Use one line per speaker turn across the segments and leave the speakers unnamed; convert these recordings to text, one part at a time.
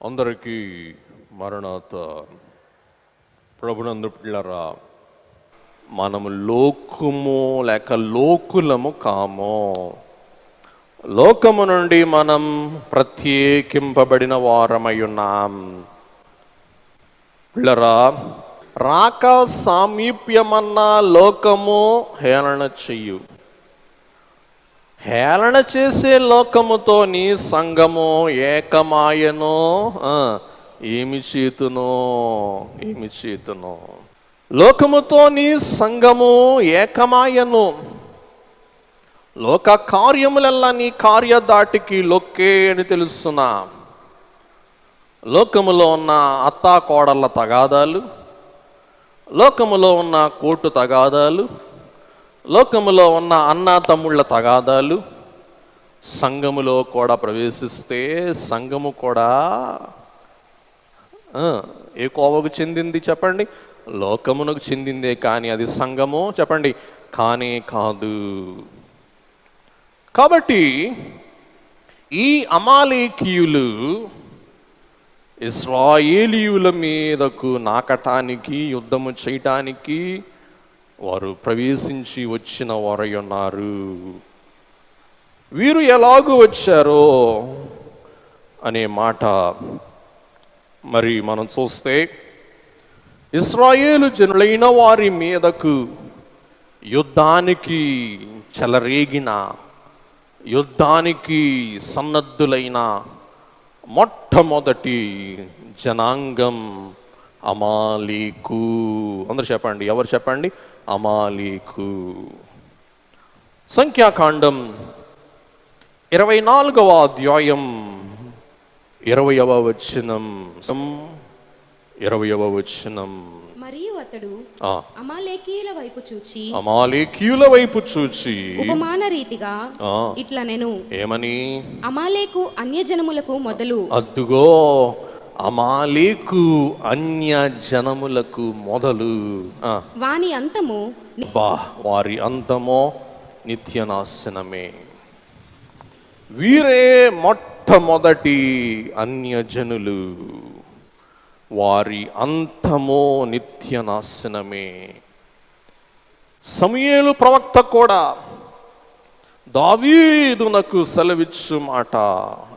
అందరికీ మరణాత. ప్రభునందు పిల్లరా, మనము లోకము లేక లోకులము కాము. లోకము నుండి మనం ప్రత్యేకింపబడిన వారమై ఉన్నాం. పిల్లరా, రాక సామీప్యమన్న లోకము హేళన చెయ్యు. హేళన చేసే లోకముతో నీ సంఘము ఏకమాయనో ఏమి చేతునో లోకముతో నీ సంఘము ఏకమాయను. లోక కార్యములల్లా నీ కార్యదాటికి లొక్కే అని తెలుస్తున్నా. లోకములో ఉన్న అత్తా కోడళ్ళ తగాదాలు, లోకములో ఉన్న కోర్టు తగాదాలు, లోకములో ఉన్న అన్నా తమ్ముళ్ళ తగాదాలు సంఘములో కూడా ప్రవేశిస్తే సంఘము కూడా ఏ కోవకు చెందింది చెప్పండి? లోకమునకు చెందిందే, కానీ అది సంఘము చెప్పండి కానే కాదు. కాబట్టి ఈ అమాలేకీయులు ఇశ్రాయేలీయుల మీదకు నాకటానికి, యుద్ధము చేయటానికి వారు ప్రవేశించి వచ్చిన వారై ఉన్నారు. వీరు ఎలాగూ వచ్చారో అనే మాట మరి మనం చూస్తే, ఇశ్రాయేలు జనులైన వారి మీదకు యుద్ధానికి చెలరేగిన, యుద్ధానికి సన్నద్ధులైన మొట్టమొదటి జనాంగం అమాలేకు. అందరూ చెప్పండి, ఎవరు చెప్పండి? అమాలేకు. సంఖ్యాకాండం 24వ అధ్యాయం 20వ వచనం. 20వ వచనం.
మరియు అతడు అమాలేకీయుల వైపు చూచి ఉపమాన రీతిగా ఇట్లా నేను
ఏమని?
అమాలేకు అన్యజనములకు మొదలు.
అద్దుగో, అమాలేకు అన్య జనములకు మొదలు.
వాని అంతము
వారి అంతమో నిత్యనాశనమే. వీరే మొట్టమొదటి అన్యజనులు, వారి అంతమో నిత్యనాశనమే. సమూయేలు ప్రవక్త కూడా దావీదునకు సెలవిచ్చు మాట.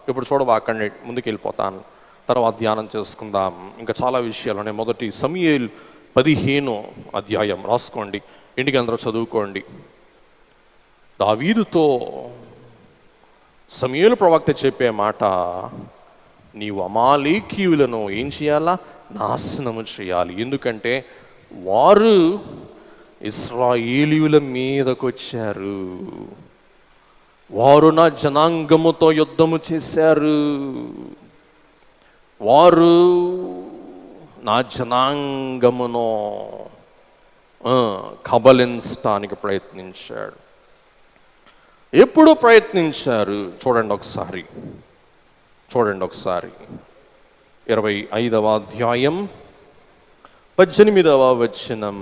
ఇప్పుడు చూడబాకండి, ముందుకెళ్ళిపోతాను, తర్వాత ధ్యానం చేసుకుందాం. ఇంకా చాలా విషయాలు ఉన్నాయి. మొదటి సమూయేలు 15వ అధ్యాయం రాసుకోండి, ఇంటికి అందరూ చదువుకోండి. దావీదుతో సమూయేలు ప్రవక్త చెప్పే మాట, నీవు అమాలేకీయులను ఏం చేయాలా? నాశనము చేయాలి. ఎందుకంటే వారు ఇశ్రాయేలీయుల మీదకు వచ్చారు. వారు నా జనాంగముతో యుద్ధము చేశారు. వారు నా జనాంగమును కబలించడానికి ప్రయత్నించాడు. ఎప్పుడు ప్రయత్నించారు? చూడండి ఒకసారి 25వ అధ్యాయం 18వ వచనం.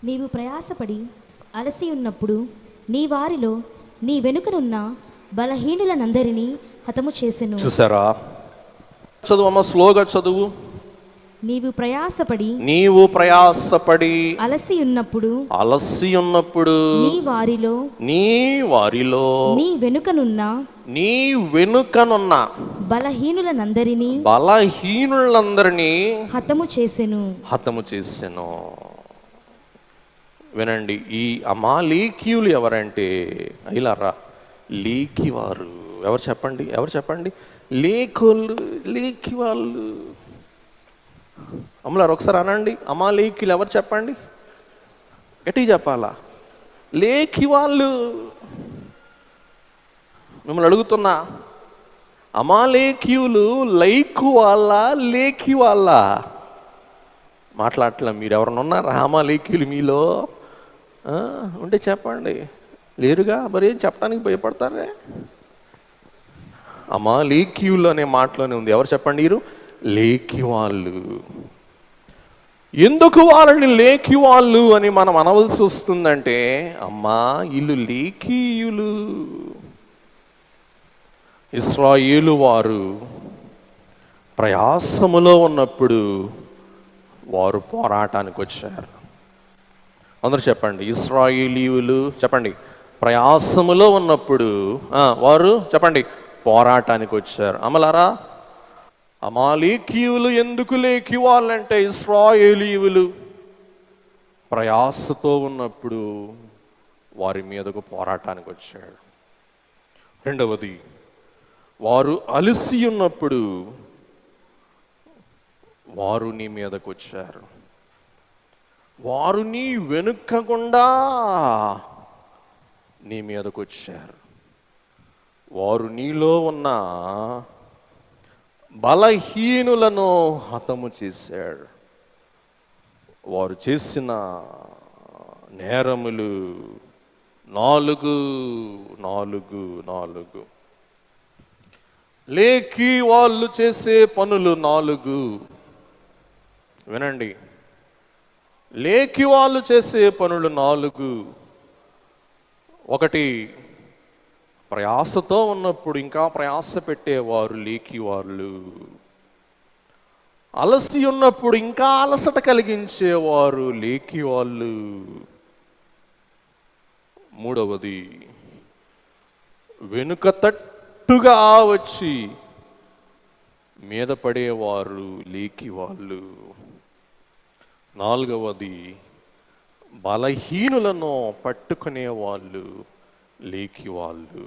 నీవు ప్రయాసపడి అలసి ఉన్నప్పుడు నీ వారిలో నీ వెనుకనున్న బలహీనులనందరినీ హతము చేసెను.
చూసారా? చదువు, స్లోగా చదువు.
నీవు ప్రయాసపడి అలసి ఉన్నప్పుడు నీ వారిలో నీ వెనుకనున్న
బలహీనులందరినీ
హతము చేసెను.
వినండి, ఈ అమాలేకీయులు ఎవరంటే అయిలారా లేఖివారు. ఎవరు చెప్పండి? లేఖి వాళ్ళు. అమ్మలారు ఒకసారి అనండి, అమాలేకీయులు ఎవరు చెప్పండి? గట్టిగా చెప్పాలా? లేఖి వాళ్ళు. మిమ్మల్ని అడుగుతున్నా, అమాలేకీయులు లైకు వాళ్ళ, లేఖి వాళ్ళ? మాట్లాడట్లా. మీరు ఎవరన్నా ఉన్నారా అమాలేకీయులు మీలో? ఉంటే చెప్పండి. లేరుగా? మరి ఏం చెప్పడానికి భయపడతారే? అమాలేకీయులు అనే మాటలోనే ఉంది. ఎవరు చెప్పండి? మీరు లేఖి వాళ్ళు. ఎందుకు వాళ్ళని లేఖి వాళ్ళు అని మనం అనవలసి వస్తుందంటే, అమ్మా వీళ్ళు లేఖీయులు. ఇశ్రాయేలు వారు ప్రయాసములో ఉన్నప్పుడు వారు పోరాటానికి వచ్చారు. అందరూ చెప్పండి, ఇశ్రాయేలీయులు చెప్పండి, ప్రయాసములో ఉన్నప్పుడు వారు చెప్పండి పోరాటానికి వచ్చారు. అమలారా, అమాలేకీయులు ఎందుకు లేకి వాళ్ళంటే ఇశ్రాయేలీయులు ప్రయాసతో ఉన్నప్పుడు వారి మీదకు పోరాటానికి వచ్చాడు. రెండవది, వారు అలసి ఉన్నప్పుడు వారు నీ మీదకు వచ్చారు. వారు నీ వెనుకకుండా నీ మీదకు వచ్చారు. వారు నీలో ఉన్న బలహీనులను హతము చేశాడు. వారు చేసిన నేరములు 4. లేకి వాళ్ళు చేసే పనులు 4. వినండి, లేకి వాళ్ళు చేసే పనులు 4. 1, ప్రయాసతో ఉన్నప్పుడు ఇంకా ప్రయాస పెట్టేవారు లేకి వాళ్ళు. అలసి ఉన్నప్పుడు ఇంకా అలసట కలిగించేవారు లేకి వాళ్ళు. 3వది, వెనుక తట్టుగా వచ్చి మీద పడేవారు లేకి వాళ్ళు. 4వది, బలహీనులను పట్టుకునే వాళ్ళు లేకి వాళ్ళు.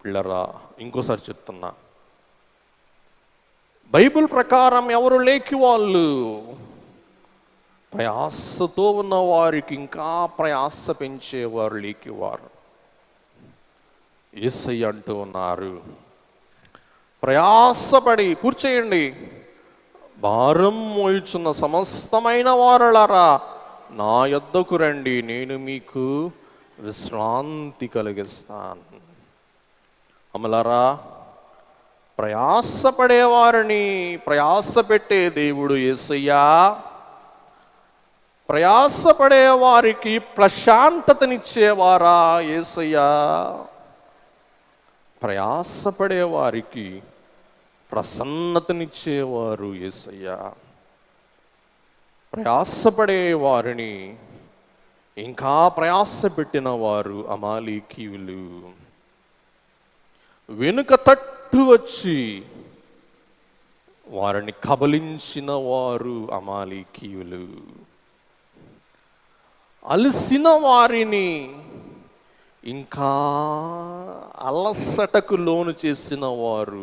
పిల్లరా, ఇంకోసారి చెప్తున్నా, బైబిల్ ప్రకారం ఎవరు లేకి వాళ్ళు? ప్రయాసతో ఉన్న వారికి ఇంకా ప్రయాస పెంచేవారు లేకివారు. యేసయ్య అంటూ ఉన్నారు, ప్రయాసపడి కూర్చేయండి, భారం మోయుచున్న సమస్తమైన వారలారా నా యొద్దకు రండి, నేను మీకు విశ్రాంతి కలిగిస్తాను. అమలారా, ప్రయాసపడేవారిని ప్రయాస పెట్టే దేవుడు యేసయ్యా. ప్రయాసపడే వారికి ప్రశాంతతనిచ్చేవారా యేసయ్యా. ప్రయాసపడే వారికి ప్రసన్నతనిచ్చేవారు యేసయ్యా. ప్రయాసపడే వారిని ఇంకా ప్రయాస పెట్టిన వారు అమాలేకీయులు. వెనుక తట్టు వచ్చి వారిని కబలించిన వారు అమాలేకీయులు. అలసిన వారిని ఇంకా అలసటకు లోను చేసిన వారు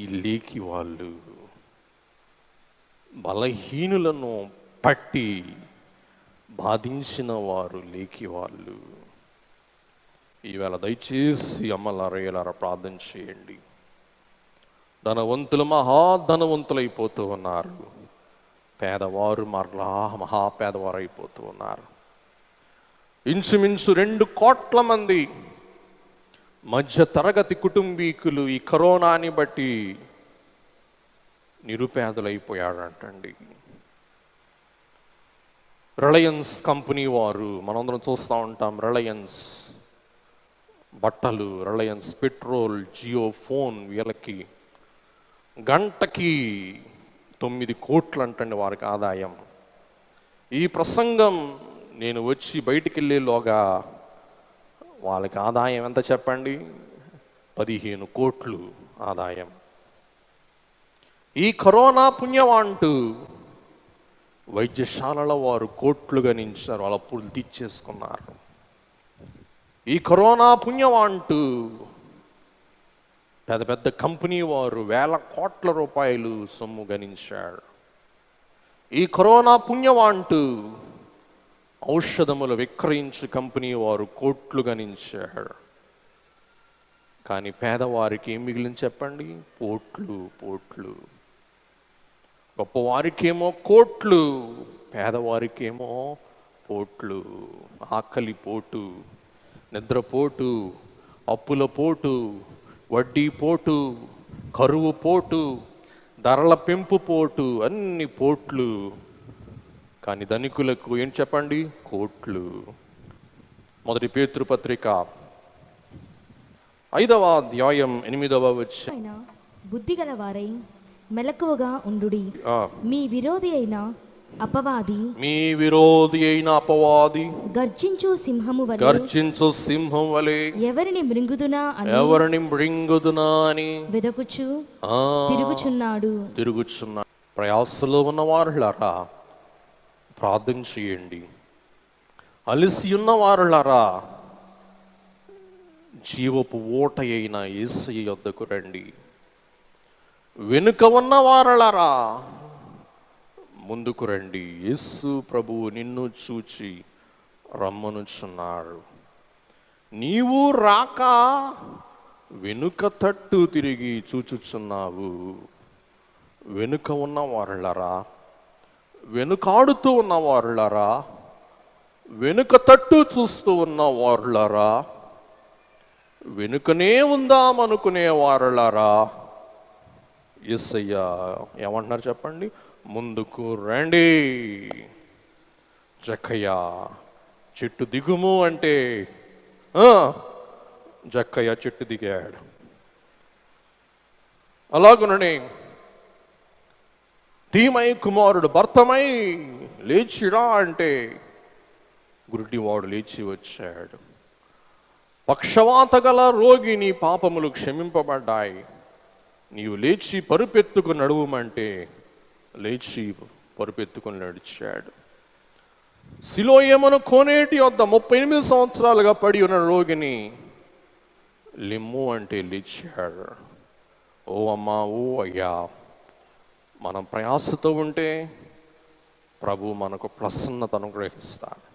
ఈ లేకి వాళ్ళు. బలహీనులను పట్టి బాధించిన వారు లేకి వాళ్ళు. ఈవేళ దయచేసి అమ్మలారా ప్రార్థన చేయండి. ధనవంతులు మహాధనవంతులైపోతూ ఉన్నారు, పేదవారు మరలా మహాపేదవారు అయిపోతూ ఉన్నారు. ఇంచుమించు 2 కోట్ల మంది మధ్య తరగతి కుటుంబీకులు ఈ కరోనాని బట్టి నిరుపేదలైపోయాడంటండి. రిలయన్స్ కంపెనీ వారు, మనందరం చూస్తూ ఉంటాం, రిలయన్స్ బట్టలు, రిలయన్స్ పెట్రోల్, జియో ఫోన్, వీళ్ళకి గంటకి 9 కోట్లు అంటండి వారికి ఆదాయం. ఈ ప్రసంగం నేను వచ్చి బయటికి వెళ్ళేలోగా వాళ్ళకి ఆదాయం ఎంత చెప్పండి? 15 కోట్లు ఆదాయం. ఈ కరోనా పుణ్యమంటూ వైద్యశాలల వారు కోట్లు గణించారు, వాళ్ళ అప్పులు తీర్చేసుకున్నారు. ఈ కరోనా పుణ్యమంటూ పెద్ద పెద్ద కంపెనీ వారు వేల కోట్ల రూపాయలు సొమ్ము గణించారు. ఈ కరోనా పుణ్యమంటూ ఔషధములు విక్రయించు కంపెనీ వారు కోట్లు గణించారు. కానీ పేదవారికి ఏం మిగిలింది చెప్పండి? పోట్లు. గొప్పవారికేమో కోట్లు, పేదవారికేమో పోట్లు. ఆకలి పోటు, నిద్రపోటు, అప్పుల పోటు, వడ్డీ పోటు, కరువు పోటు, ధరల పెంపు పోటు, అన్ని పోట్లు. కానీ ధనికులకు ఏం చెప్పండి? కోట్లు. 1 పేతురు పత్రిక 5వ అధ్యాయం 8వ వచనం.
బుద్ధిగల వారై మెలకువగా ఉండుడి.
ఆ,
మీ విరోధి అయిన అపవాది
మీ విరోధి అయిన అపవాది
గర్జించు సింహము వలె
గర్జించు సింహం వలె
ఎవరిని మృంగుదునా అని
ఎవరిని మృంగుదునా అని
వెదకుచు
ఆ,
తిరుగుచున్నాడు.
తిరుగుచున్నా. ప్రయాసలో ఉన్న వారులారా ప్రార్థన చేయండి. అలసి ఉన్న వారులారా జీవపు ఓట అయిన యేసయ్య యొద్దకు రండి. వెనుక ఉన్న వారులారా ముందుకు రండి. యేసు ప్రభువు నిన్ను చూచి రమ్మనుచున్నాడు. నీవు రాక వెనుక తట్టు తిరిగి చూచుచున్నావు. వెనుక ఉన్న వారులారా, వెనుకాడుతూ ఉన్న వారులారా, వెనుక తట్టు చూస్తూ ఉన్న వారులారా, వెనుకనే ఉందామనుకునే వారులారా, యేసయ్య ఏమంటున్నారు చెప్పండి? ముందుకు రండి. జక్కయ్య చెట్టు దిగుము అంటే జక్కయ్య చెట్టు దిగాడు. అలాగునని ధీమై కుమారుడు భర్తమై లేచిరా అంటే గురుడివాడు లేచి వచ్చాడు. పక్షవాత గల రోగి నీ పాపములు క్షమింపబడ్డాయి, నీవు లేచి పరుపెత్తుకు నడువమంటే లేచి పరుపెత్తుకుని నడిచాడు. సిలోయమును కోనేటి వద్ద 38 సంవత్సరాలుగా పడి ఉన్న రోగిని లిమ్ము అంటే లేచాడు. ఓ అమ్మా, ఓ అయ్యా, మనం ప్రయాసతో ఉంటే ప్రభు మనకు ప్రసన్నతను గ్రహిస్తాడు.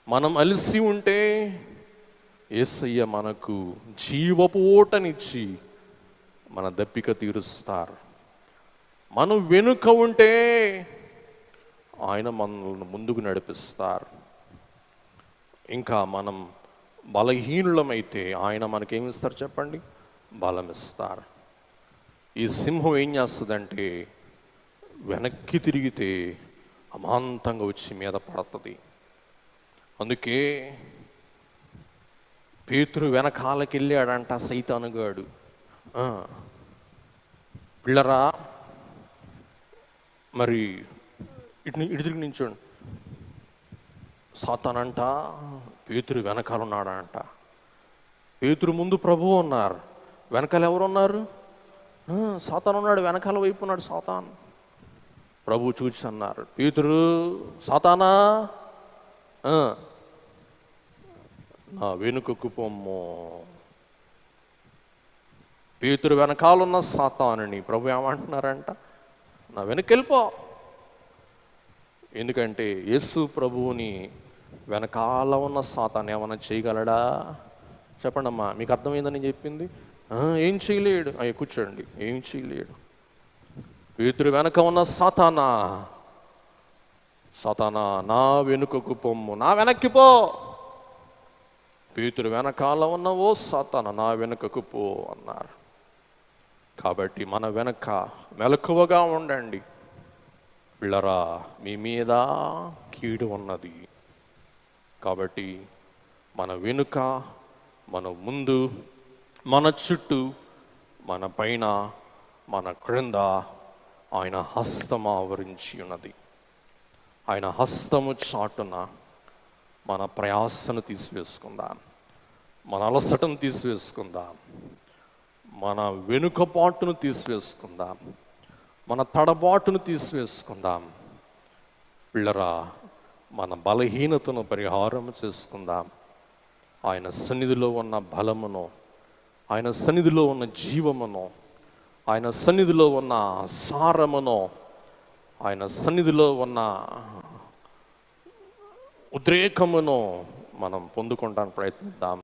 మనం అలసి ఉంటే యేసయ్య మనకు జీవపు ఓటనిచ్చి మన దప్పిక తీరుస్తారు. మనం వెనుక ఉంటే ఆయన మనల్ని ముందుకు నడిపిస్తారు. ఇంకా మనం బలహీనులమైతే ఆయన మనకేమిస్తారు చెప్పండి? బలం ఇస్తారు. ఈ సింహం ఏం చేస్తుందంటే వెనక్కి తిరిగితే అమాంతంగా వచ్చి మీద పడుతుంది. అందుకే పేతురు వెనకాలకి వెళ్ళాడంట సైతానుగాడు. పిల్లరా మరి ఇటు తిరిగి నించోండి. సాతానంట పేతురు వెనకాల ఉన్నాడంట. పేతురు ముందు ప్రభువు ఉన్నారు, వెనకాల ఎవరు ఉన్నారు? సాతాను ఉన్నాడు, వెనకాల వైపు ఉన్నాడు సాతాన్. ప్రభు చూసి అన్నారు, పేతురు, సాతానా నా వెనుకకు పొమ్ము. పేతురు వెనకాలన్న సాతానుని ప్రభు ఏమంటున్నారంట? నా వెనకెళ్ళిపో. ఎందుకంటే యేసు ప్రభువుని వెనకాల ఉన్న సాతాను ఏమన్నా చేయగలడా చెప్పండి అమ్మా? మీకు అర్థమైందని చెప్పింది. ఏం చేయలేడు. కూర్చోండి. ఏం చేయలేడు. పేతురు వెనక ఉన్న సాతానా, సాతానా నా వెనుకకు పొమ్ము, నా వెనక్కి పో. పేతురు వెనకాల ఉన్న ఓ సాతానా నా వెనుకకు పో అన్నారు. కాబట్టి మన వెనక మెలకువగా ఉండండి. పిల్లరా, మీ మీద కీడు ఉన్నది. కాబట్టి మన వెనుక, మన ముందు, మన చుట్టూ, మన పైన, మన క్రింద ఆయన హస్తము ఆవరించి ఉన్నది. ఆయన హస్తము చాటున మన ప్రయాసను తీసివేసుకుందాం, మన అలసటను తీసివేసుకుందాం, మన వెనుకబాటును తీసివేసుకుందాం, మన తడబాటును తీసివేసుకుందాం. పిల్లరా, మన బలహీనతను పరిహారం చేసుకుందాం. ఆయన సన్నిధిలో ఉన్న బలమును, ఆయన సన్నిధిలో ఉన్న జీవమును, ఆయన సన్నిధిలో ఉన్న సారమును, ఆయన సన్నిధిలో ఉన్న ఉద్రేకమును మనం పొందుకోవడానికి ప్రయత్నిద్దాం.